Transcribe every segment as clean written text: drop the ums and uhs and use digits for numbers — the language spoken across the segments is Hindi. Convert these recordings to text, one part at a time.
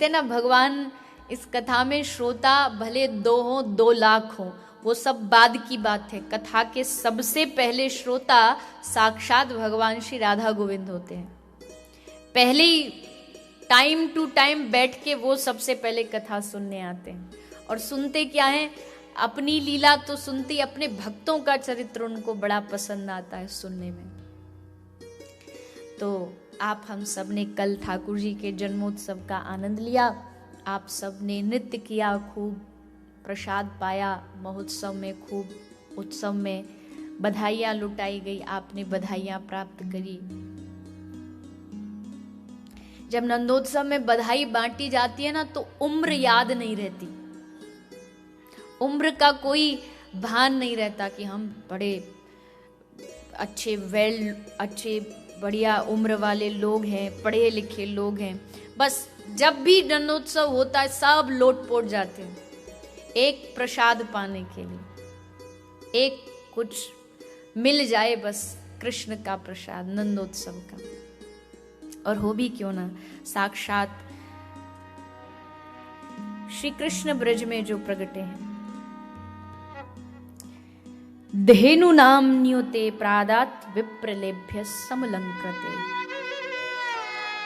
कहते ना भगवान इस कथा में श्रोता भले 2 हो 2 लाख हो, वो सब बाद की बात है। कथा के सबसे पहले श्रोता साक्षात भगवान श्री राधा गोविंद होते हैं। पहले ही टाइम टू टाइम बैठ के वो सबसे पहले कथा सुनने आते हैं। और सुनते क्या है, अपनी लीला तो सुनते, अपने भक्तों का चरित्र उनको बड़ा पसंद आता है सुनने में। तो आप हम सब ने कल ठाकुर जी के जन्मोत्सव का आनंद लिया। आप सब ने नृत्य किया, खूब प्रसाद पाया, महोत्सव में खूब उत्सव में बधाइयां लुटाई गई, आपने बधाइयां प्राप्त करी। जब नंदोत्सव में बधाई बांटी जाती है ना, तो उम्र याद नहीं रहती, उम्र का कोई भान नहीं रहता कि हम बड़े अच्छे बढ़िया उम्र वाले लोग हैं, पढ़े लिखे लोग हैं। बस जब भी नंदोत्सव होता है सब लोटपोट जाते हैं एक प्रसाद पाने के लिए, एक कुछ मिल जाए बस कृष्ण का प्रसाद नंदोत्सव का। और हो भी क्यों ना, साक्षात श्री कृष्ण ब्रज में जो प्रगटे हैं। धेनु नाम न्योते प्रादात विप्रलेभ्य समलंकृते।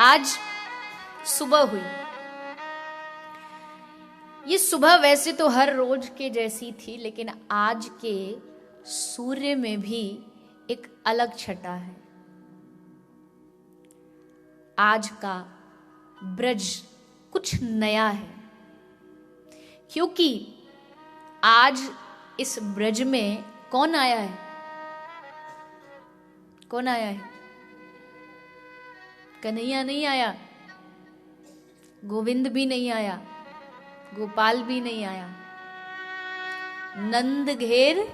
आज सुबह हुई, ये सुबह वैसे तो हर रोज के जैसी थी, लेकिन आज के सूर्य में भी एक अलग छटा है। आज का ब्रज कुछ नया है, क्योंकि आज इस ब्रज में कौन आया है? कौन आया है? कन्हैया नहीं आया, गोविंद भी नहीं आया, गोपाल भी नहीं आया। नंद घेर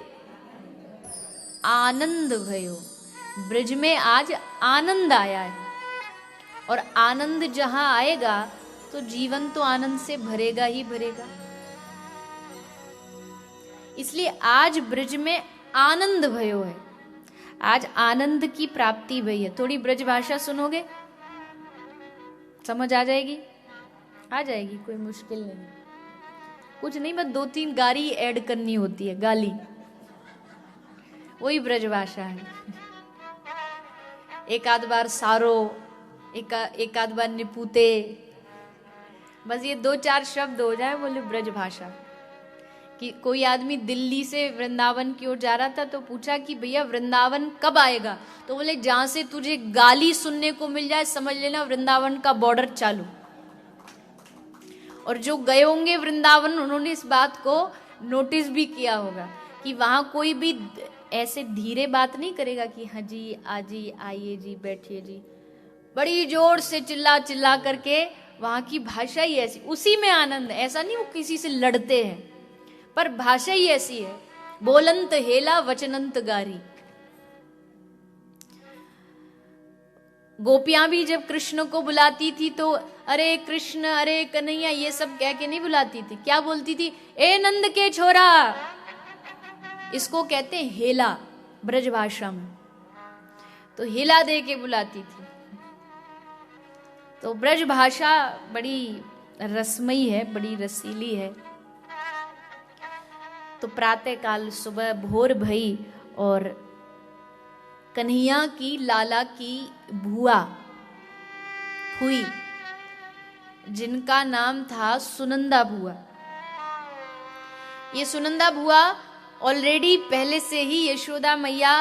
आनंद भयो। ब्रज में आज आनंद आया है, और आनंद जहां आएगा तो जीवन तो आनंद से भरेगा ही भरेगा। इसलिए आज ब्रज में आनंद भयो है, आज आनंद की प्राप्ति भई है। थोड़ी ब्रज भाषा सुनोगे समझ आ जाएगी, आ जाएगी, कोई मुश्किल नहीं, कुछ नहीं, बस 2-3 गाली ऐड करनी होती है, गाली, वही ब्रज भाषा है। एक आध बार सारो, एक आध बार निपूते, बस ये 2-4 शब्द हो जाए, बोले ब्रज भाषा। कि कोई आदमी दिल्ली से वृंदावन की ओर जा रहा था, तो पूछा कि भैया वृंदावन कब आएगा? तो बोले जहां से तुझे गाली सुनने को मिल जाए समझ लेना वृंदावन का बॉर्डर चालू। और जो गए होंगे वृंदावन उन्होंने इस बात को नोटिस भी किया होगा कि वहां कोई भी ऐसे धीरे बात नहीं करेगा कि हाँ जी, आजी, आइए जी, बैठिए जी, बड़ी जोर से चिल्ला चिल्ला करके, वहां की भाषा ही ऐसी, उसी में आनंद है। ऐसा नहीं वो किसी से लड़ते हैं, पर भाषा ही ऐसी है, बोलंत हेला वचनंत गारी। गोपियां भी जब कृष्ण को बुलाती थी तो अरे कृष्ण, अरे कन्हैया, ये सब कह के नहीं बुलाती थी। क्या बोलती थी? ए नंद के छोरा। इसको कहते हैं हेला ब्रज भाषा में, तो हेला दे के बुलाती थी। तो ब्रज भाषा बड़ी रसमयी है, बड़ी रसीली है। तो प्रातः काल सुबह भोर भई और कन्हैया की लाला की बुआ हुई, जिनका नाम था सुनंदा बुआ। ये सुनंदा बुआ ऑलरेडी पहले से ही यशोदा मैया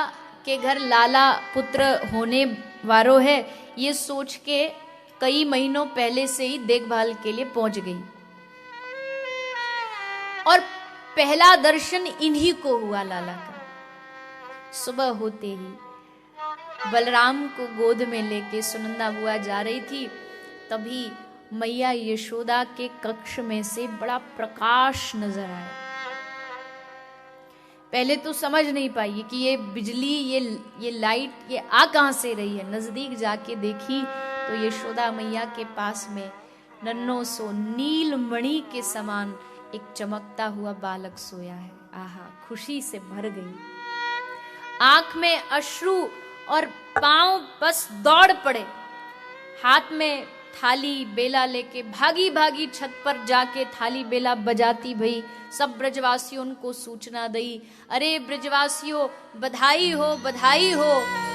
के घर लाला पुत्र होने वारो है, ये सोच के कई महीनों पहले से ही देखभाल के लिए पहुंच गई। और पहला दर्शन इन्हीं को हुआ लाला का। सुबह होते ही बलराम को गोद में लेके सुनंदा बुआ जा रही थी, तभी मैया यशोदा के कक्ष में से बड़ा प्रकाश नजर आया। पहले तो समझ नहीं पाई कि ये बिजली, ये लाइट, ये आ कहां से रही है। नजदीक जाके देखी तो यशोदा मैया के पास में नन्नो सो नीलमणि के समान एक चमकता हुआ बालक सोया है। आहा, खुशी से भर गई, आंख में अश्रु और पांव बस दौड़ पड़े। हाथ में थाली बेला लेके भागी भागी छत पर जाके थाली बेला बजाती भई। सब ब्रजवासियों को सूचना दई, अरे ब्रजवासियों बधाई हो,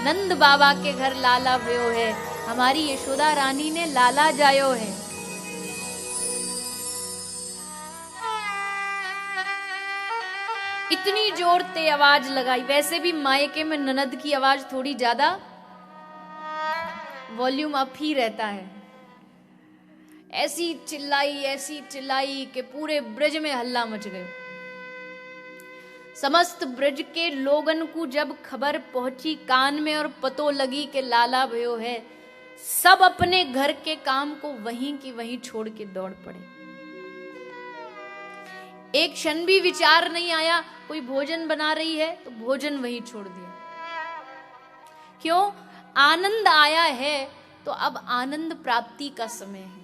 नंद बाबा के घर लाला भयो है, हमारी यशोदा रानी ने लाला जायो है। इतनी जोर ते आवाज लगाई। वैसे भी मायके में ननद की आवाज थोड़ी ज्यादा वॉल्यूम अप ही रहता है। ऐसी चिल्लाई कि पूरे ब्रज में हल्ला मच गए। समस्त ब्रज के लोगन को जब खबर पहुंची कान में और पतो लगी कि लाला भयो है, सब अपने घर के काम को वहीं की वहीं छोड़ के दौड़ पड़े। एक क्षण भी विचार नहीं आया कोई भोजन बना रही है तो भोजन वहीं छोड़ दिया। क्यों? आनंद आया है तो अब आनंद प्राप्ति का समय है।